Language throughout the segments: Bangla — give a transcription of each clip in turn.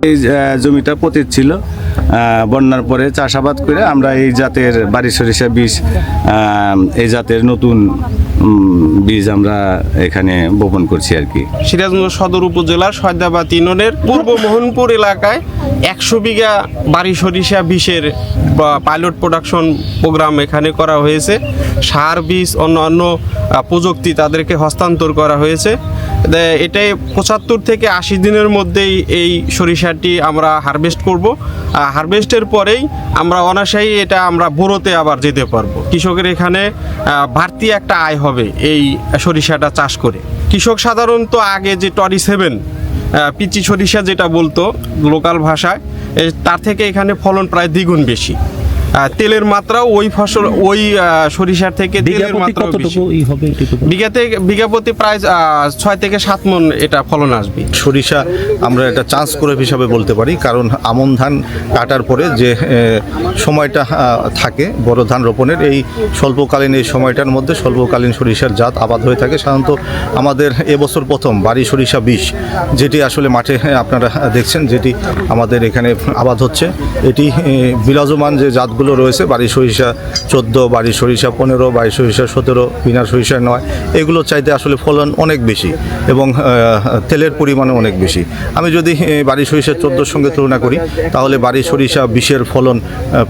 এই জমিটা পতিত ছিল, বন্যার পরে চাষাবাদ করে আমরা এই জাতের বাড়ি সরিষা বীজ, এই জাতের নতুন বীজ আমরা এখানে বপন করছি আর কি। সিরাজগঞ্জ সদর উপজেলার সয়দাবাদ ইউনিয়নের পূর্ব মোহনপুর এলাকায় 100 বিঘা বাড়ি সরিষা বীজের পাইলট প্রোডাকশন প্রোগ্রাম এখানে করা হয়েছে। সার বীজ অন্যান্য প্রযুক্তি তাদেরকে হস্তান্তর করা হয়েছে। এটাই 75 থেকে 80 দিনের মধ্যেই এই সরিষাটি আমরা হারভেস্ট করব। হারভেস্টের পরেই আমরা অনায়াসেই এটা আমরা বোরোতে আবার যেতে পারবো। কৃষকের এখানে বাড়তি একটা আয় হবে এই সরিষাটা চাষ করে। কৃষক সাধারণত আগে যে 27 পিচি সরিষা যেটা বলতো লোকাল ভাষায়, তার থেকে এখানে ফলন প্রায় দ্বিগুণ বেশি। তেলের মাত্রাও ওই ফসল ওই সরিষার থেকে তেলের মাত্রা বেশি। বিঘা প্রতি প্রায় 6 থেকে 7 মণ এটা ফলন আসবে। সরিষা আমরা এটা চান্স ক্রপ হিসাবে বলতে পারি, কারণ আমন ধান কাটার পরে যে সময়টা থাকে বড় ধান রোপণের, এই স্বল্পকালীন এই সময়টার মধ্যে স্বল্পকালীন সরিষার জাত আবাদ হয়ে থাকে। সাধারণত আমাদের এবছর প্রথম বাড়ি সরিষা বীজ যেটি আসলে মাঠে আপনারা দেখছেন, যেটি আমাদের এখানে আবাদ হচ্ছে, এটি বিরাজমান যে জাতগুলো রয়েছে বাড়ি সরিষা 14, বাড়ি সরিষা 15, বাড়ি সরিষা 17, পিনার সরিষা 9, এগুলো চাইতে আসলে ফলন অনেক বেশি এবং তেলের পরিমাণও অনেক বেশি। আমি যদি বাড়ি সরিষা 14 সঙ্গে তুলনা করি, তাহলে বাড়ি সরিষা 20-এর ফলন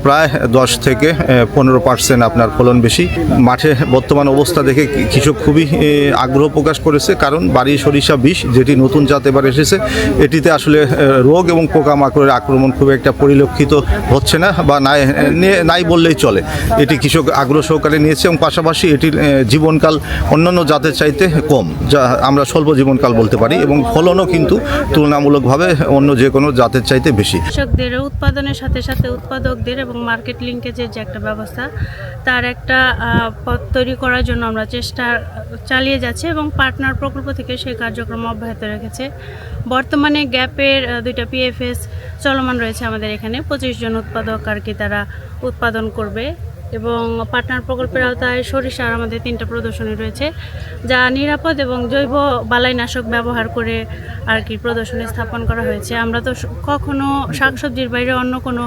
প্রায় 10 থেকে 15% আপনার ফলন বেশি। মাঠে বর্তমান অবস্থা দেখে কৃষক খুবই আগ্রহ প্রকাশ করেছে, কারণ বাড়ি সরিষা 20 যেটি নতুন জাত এবার এসেছে, এটিতে আসলে রোগ এবং পোকামাকড়ের আক্রমণ খুব একটা পরিলক্ষিত হচ্ছে না, বা নাই বললেই চলে। এটি কৃষক আগ্রহ সহকারে নিয়েছে এবং পাশাপাশি এটির জীবনকাল অন্যান্য জাতের চাইতে কম, যা আমরা স্বল্প জীবনকাল বলতে পারি, এবং ফলনও কিন্তু তুলনামূলকভাবে অন্য যে কোনো জাতের চাইতে বেশি। কৃষকদের উৎপাদনের সাথে সাথে উৎপাদকদের এবং মার্কেট লিঙ্কেজের যে একটা ব্যবস্থা, তার একটা পথ তৈরি করার জন্য আমরা চেষ্টা চালিয়ে যাচ্ছি এবং পার্টনার প্রকল্প থেকে সেই কার্যক্রম অব্যাহত রেখেছে। বর্তমানে গ্যাপের 2টা পিএফএস চলমান রয়েছে আমাদের এখানে। 25 জন উৎপাদক আর কি তারা উৎপাদন করবে, এবং পার্টনার প্রকল্পের আওতায় সরিষার আমাদের 3টা প্রদর্শনী রয়েছে, যা নিরাপদ এবং জৈব বালাইনাশক ব্যবহার করে আর কি প্রদর্শনী স্থাপন করা হয়েছে। আমরা তো কখনো শাকসবজির বাইরে অন্য কোনো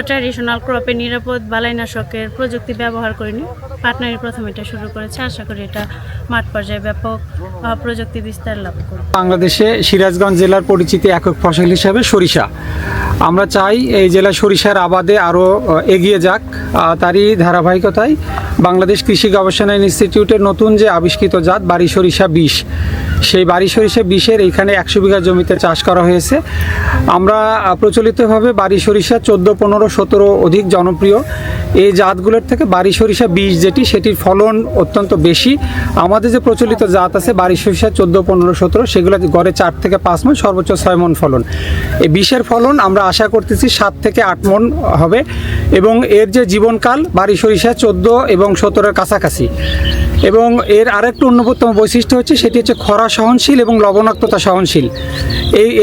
ট্র্যাডিশনাল ক্রপে নিরাপদ বালাইনাশকের প্রযুক্তি ব্যবহার করিনি। পার্টনারই প্রথম এটা শুরু করেছে। আশা করি এটা মাঠ পর্যায়ে ব্যাপক প্রযুক্তি বিস্তার লাভ করবে। বাংলাদেশে সিরাজগঞ্জ জেলার পরিচিতি একক ফসল হিসাবে সরিষা। আমরা চাই এই জেলা সরিষার আবাদে আরও এগিয়ে যাক। তারই ধারাবাহিকতায় বাংলাদেশ কৃষি গবেষণা ইনস্টিটিউটের নতুন যে আবিষ্কৃত জাত বাড়ি সরিষা 20, সেই বাড়ি সরিষা 20-এর এইখানে 100 বিঘা জমিতে চাষ করা হয়েছে। আমরা প্রচলিতভাবে বাড়ি সরিষা 14, 15, 17 অধিক জনপ্রিয়। এই জাতগুলোর থেকে বাড়ি সরিষা 20 যেটি, সেটির ফলন অত্যন্ত বেশি। আমাদের যে প্রচলিত জাত আছে বাড়ি সরিষা 14, 15, 17, সেগুলো গড়ে 4 থেকে 5 মণ, সর্বোচ্চ 6 মণ ফলন। এই 20-এর ফলন আমরা আশা করতেছি 7 থেকে 8 মণ হবে, এবং এর যে জীবনকাল বাড়ি সরিষা 14 এবং 17-এর কাছাকাছি। এবং এর আরেকটু অন্যতম বৈশিষ্ট্য হচ্ছে সেটি হচ্ছে খরা সহনশীল এবং লবণাক্ততা সহনশীল।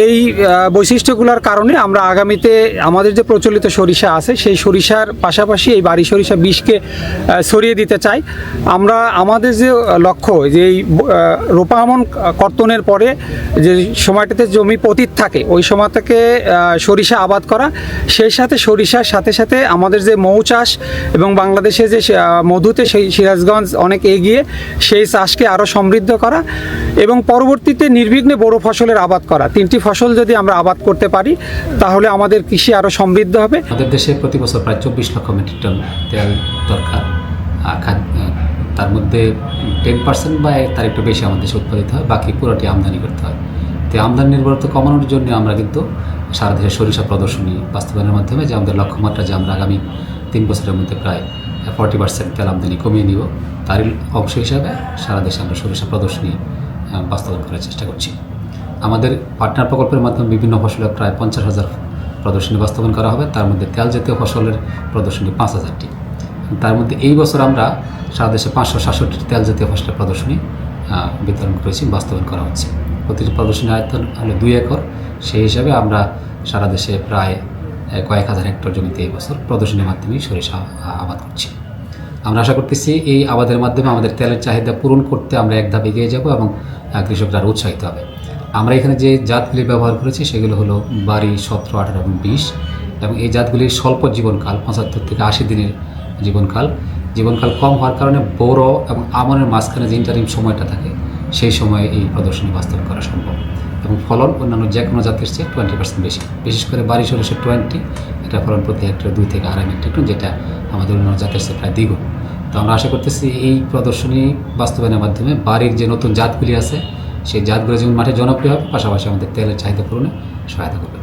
এই বৈশিষ্ট্যগুলোর কারণে আমরা আগামীতে আমাদের যে প্রচলিত সরিষা আছে সেই সরিষার পাশাপাশি এই বাড়ি সরিষা 20-কে ছড়িয়ে দিতে চাই। আমরা আমাদের যে লক্ষ্য, যে এই রোপামন কর্তনের পরে যে সময়টাতে জমি পতিত থাকে, ওই সময় থেকে সরিষা আবাদ করা, সেই সাথে সরিষার সাথে সাথে আমাদের যে মৌ চাষ এবং বাংলাদেশে যে মধুতে সেই সিরাজগঞ্জ অনেক এগিয়ে, সেই চাষকে আরও সমৃদ্ধ করা এবং পরবর্তীতে নির্বিঘ্নে বড় ফসলের আবাদ করা। 3টি ফসল যদি আমরা আবাদ করতে পারি, তাহলে আমাদের কৃষি আরও সমৃদ্ধ হবে। আমাদের দেশে প্রতি বছর প্রায় 24 লক্ষ মেট্রিক টন তেল দরকার। তার মধ্যে 10% বা তার একটু বেশি আমাদের দেশে উৎপাদিত হয়, বাকি পুরোটি আমদানি করতে হয়। তো আমদানি নির্ভরতা কমানোর জন্য আমরা কিন্তু সারা দেশে সরিষা প্রদর্শনী বাস্তবায়নের মাধ্যমে যে আমাদের লক্ষ্যমাত্রা, যে আমরা আগামী 3 বছরের মধ্যে প্রায় 40% তেল আমদানি কমিয়ে নিব, তারই অংশ হিসাবে সারা দেশে আমরা সরিষা প্রদর্শনী বাস্তবায়ন করার চেষ্টা করছি। আমাদের পার্টনার প্রকল্পের মাধ্যমে বিভিন্ন ফসলের প্রায় 50,000 প্রদর্শনী বাস্তবায়ন করা হবে। তার মধ্যে তেল জাতীয় ফসলের প্রদর্শনী 5,000টি। তার মধ্যে এই বছর আমরা সারা দেশে 567টি তেল জাতীয় ফসলের প্রদর্শনী বিতরণ করেছি, বাস্তবায়ন করা হচ্ছে। প্রতিটি প্রদর্শনী আয়তন হলো 2 একর। সেই হিসাবে আমরা সারা দেশে প্রায় কয়েক হাজার হেক্টর জমিতে এই বছর প্রদর্শনীর মাধ্যমে সরিষা আবাদ করছি। আমরা আশা করতেছি এই আবাদের মাধ্যমে আমাদের তেলের চাহিদা পূরণ করতে আমরা এক ধাপ এগিয়ে যাব এবং কৃষকরা আরও উৎসাহিত হবে। আমরা এখানে যে জাতগুলি ব্যবহার করেছি সেগুলো হলো বাড়ি 17, 18 এবং 20, এবং এই জাতগুলির স্বল্প জীবনকাল 75 থেকে 80 দিনের জীবনকাল কম হওয়ার কারণে বড় এবং আমনের মাঝখানে যে ইন্টারিম সময়টা থাকে সেই সময়ে এই প্রদর্শনী বাস্তবায়ন করা সম্ভব, এবং ফলন অন্যান্য যে কোনো জাতের চেয়ে 20% বেশি, বিশেষ করে বাড়ি সরিষা 20, এটা ফলন প্রতি হেক্টরে 2 থেকে 2.5 মেট্রিক টন, যেটা আমাদের অন্যান্য জাতের চেয়ে প্রায় দ্বিগুণ। তো আমরা আশা করতেছি এই প্রদর্শনী বাস্তবায়নের মাধ্যমে বাড়ির যে নতুন জাতগুলি আছে সেই জাতগুলো যেমন মাঠে জনপ্রিয় হবে, পাশাপাশি আমাদের তেলের চাহিদা পূরণে সহায়তা করবে।